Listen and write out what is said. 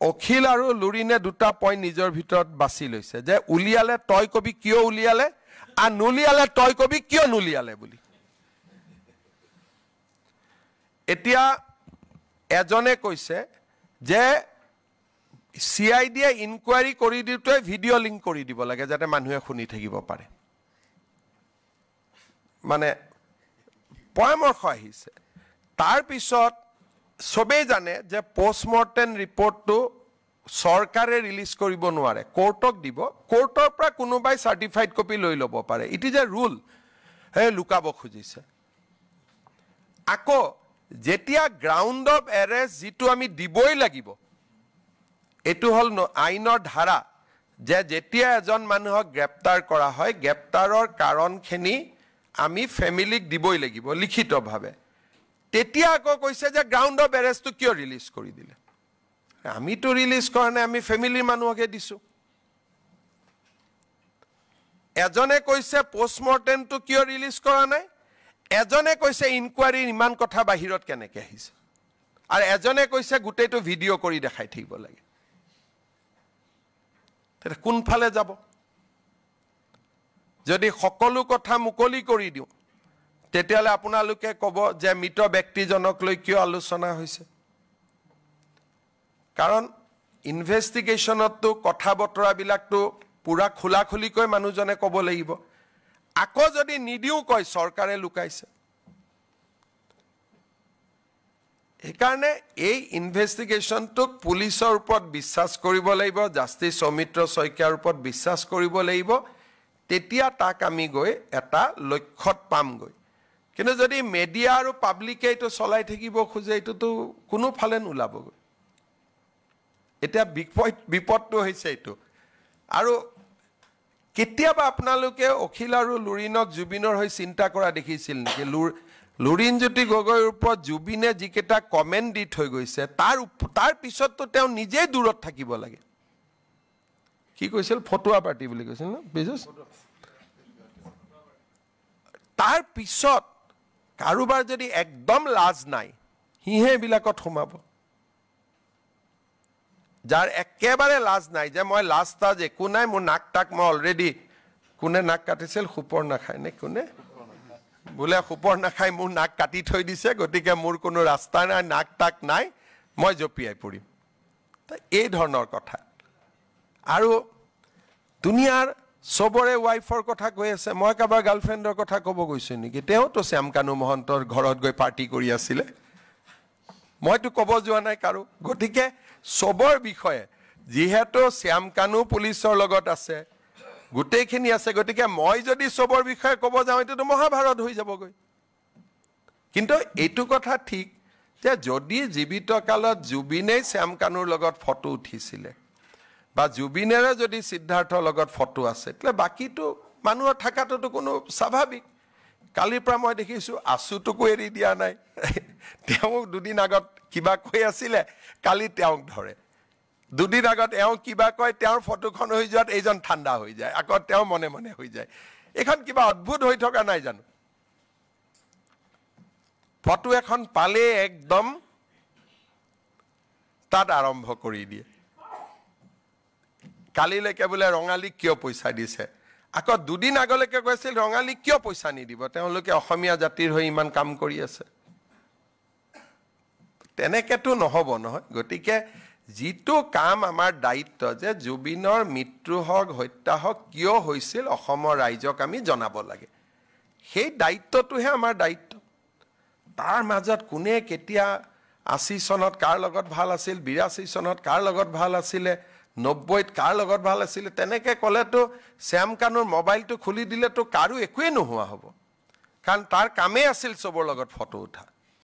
অখিল আৰু লুৰিনে দুটা পইণ্ট নিজৰ ভিতৰত বাছি লৈছে যে উলিয়ালে তই কবি কিয় উলিয়ালে আৰু নুলিয়ালে তই কবি কিয় নুলিয়ালে বুলি এতিয়া এজনে কৈছে যে CIDয়ে ইনকুৱাৰী কৰি দিওঁতে ভিডিঅ' লিংক কৰি দিব লাগে যাতে মানুহে শুনি থাকিব পাৰে মানে পৰামৰ্শ আহিছে তাৰ পিছত সবেই জানে যে পোষ্টমৰ্টেম ৰিপৰ্টটো সৰকাৰে ৰিলিজ কৰিব নোৱাৰে কোৰ্টক দিব কোৰ্টৰ পৰা কোনোবাই চাৰ্টিফাইড কপি লৈ ল'ব পাৰে ইট ইজ এ ৰুল হে লুকাব খুজিছে আকৌ যেতিয়া গ্ৰাউণ্ড অফ এৰেষ্ট যিটো আমি দিবই লাগিব এটো হল আইনৰ ধাৰা যে যেতিয়া এজন মানুহক গ্ৰেপ্তাৰ কৰা হয় গ্ৰেপ্তাৰৰ কাৰণখিনি আমি ফ্যামিলিক দিবই লাগিব লিখিতভাৱে তেতিয়া আকৌ কৈছে যে গ্ৰাউণ্ড অফ এৰেষ্টটো কিয় ৰিলিজ কৰি দিলে আমিতো ৰিলিজ কৰা নাই আমি ফ্যামিলিৰ মানুহকে দিছো এজনে কৈছে পোষ্টমৰ্টেমটো কিয় ৰিলিজ কৰা নাই এজনে কৈছে ইনকুৱাৰী ইমান কথা বাহিৰত কেনেকৈ আহিছে আৰু এজনে কৈছে গোটেইটো ভিডিঅ' কৰি দেখাই থাকিব লাগে তেনে কোনফালে যাব যদি সকলো কথা মুকলি কৰি দিও তেতিয়ালে আপোনালোকে ক'ব যে মৃত ব্যক্তিজনক লৈ কিয় আলোচনা হৈছে কাৰণ ইনভেষ্টিগেশ্যনতটো কথা বতৰাবিলাকটো পুৰা খোলাখুলিকৈ মানুহজনে ক'ব লাগিব আকৌ যদি নিদিও কয় চৰকাৰে লুকাইছে একাৰণে এই ইনভেষ্টিগেশ্যনটো পুলিচৰ ওপৰত বিশ্বাস কৰিব লাগিব জাষ্টিস সৌমিত্ৰ শইকীয়াৰ ওপৰত বিশ্বাস কৰিব লাগিব তেতিয়া তাক আমি গৈ এটা লক্ষ্যত পামগৈ কিন্তু যদি মিডিয়া আৰু পাব্লিকে এটো চলাই থাকিব খোজে এটোতো কোনো ফালে নোলাবগৈ এটা বিপদটো হৈছে এটো আৰু কেতিয়াবা আপোনালোকে অখিল আৰু লুৰিনক জুবিনৰ হৈ চিন্তা কৰা দেখিছিল নেকি লুৰিনজ্যোতি গগৈৰ ওপৰত জুবিনে যিকেইটা কমেন্ট দি থৈ গৈছে তাৰ পিছততো তেওঁ নিজে দূৰত থাকিব লাগে কি কৈছিল ফটোৱা পাৰ্টি বুলি কৈছিল ন বিজুস তাৰ পিছত কাৰোবাৰ যদি একদম লাজ নাই হিহে বিলাকত সোমাব যাৰ একেবাৰে লাজ নাই যে মই লাজ তাজ একো নাই মোৰ নাক টাক মই অলৰেডি কোনে নাক কাটিছিল খুপৰ নাখায় নে কোনে বোলে খুপৰ নাখায় মোৰ নাক কাটি থৈ দিছে গতিকে মোৰ কোনো ৰাস্তা নাই নাক টাক নাই মই জপিয়াই পৰিম এই ধৰণৰ কথা আৰু দুনিয়াৰ সবৰে ওয়াইফৰ কথা কৈ আছে মই কাবাৰ গাৰ্লফ্ৰেণ্ডৰ কথা ক'ব গৈছো নেকি তেওঁতো শ্যামকানু মহন্তৰ ঘৰত গৈ পাৰ্টি কৰি আছিল মইতো ক'ব যোৱা নাই কাৰো গতিকে সবৰ বিষয়ে যিহেতু শ্যামকানু পুলিচৰ লগত আছে গোটেইখিনি আছে গতিকে মই যদি সবৰ বিষয়ে ক'ব যাওঁ এটো মহাভাৰত হৈ যাবগৈ কিন্তু এইটো কথা ঠিক যে যদি জীৱিত কালত জুবিনে শ্যামকানুৰ লগত ফটো উঠিছিলে বা জুবিনেৰে যদি সিদ্ধাৰ্থৰ লগত ফটো আছে তলে বাকিটো মানুহৰ থাকাটো কোনো স্বাভাৱিক কালিৰ পৰা মই দেখিছো আছুটোকো এৰি দিয়া নাই তেওঁ দুদিন আগত কিবা কৈ আছিলে কালি তেওঁক ধৰে দুদিন আগত এওঁ কিবা কয় তেওঁৰ ফটোখন হৈ যোৱাত এইজন ঠাণ্ডা হৈ যায় আকৌ তেওঁ মনে মনে হৈ যায় এখন কিবা অদ্ভুত হৈ থকা নাই জানো ফটো এখন পালে একদম তাত আৰম্ভ কৰি দিয়ে কালিলৈকে বোলে ৰঙালী কিয় পইচা দিছে আকৌ দুদিন আগলৈকে কৈছিল ৰঙালী কিয় পইচা নিদিব তেওঁলোকে অসমীয়া জাতিৰ হৈ ইমান কাম কৰি আছে তেনেকেতো নহব নহয় গতিকে যিটো কাম আমাৰ দায়িত্ব যে জুবিনৰ মৃত্যু হওক হত্যা হওক কিয় হৈছিল অসমৰ ৰাইজক আমি জনাব লাগে সেই দায়িত্বটোহে আমাৰ দায়িত্ব তাৰ মাজত কোনে কেতিয়া 80 চনত কাৰ লগত ভাল আছিল 82 চনত কাৰ লগত ভাল আছিলে 90ত কাৰ লগত ভাল আছিল তেনেকে কলেতো শ্যামকানুৰ মোবাইলটো খুলি দিলেতো কাৰো একোৱে নোহোৱা হ'ব কাৰণ তাৰ কামে আছিল সবৰ লগত ফটো উঠা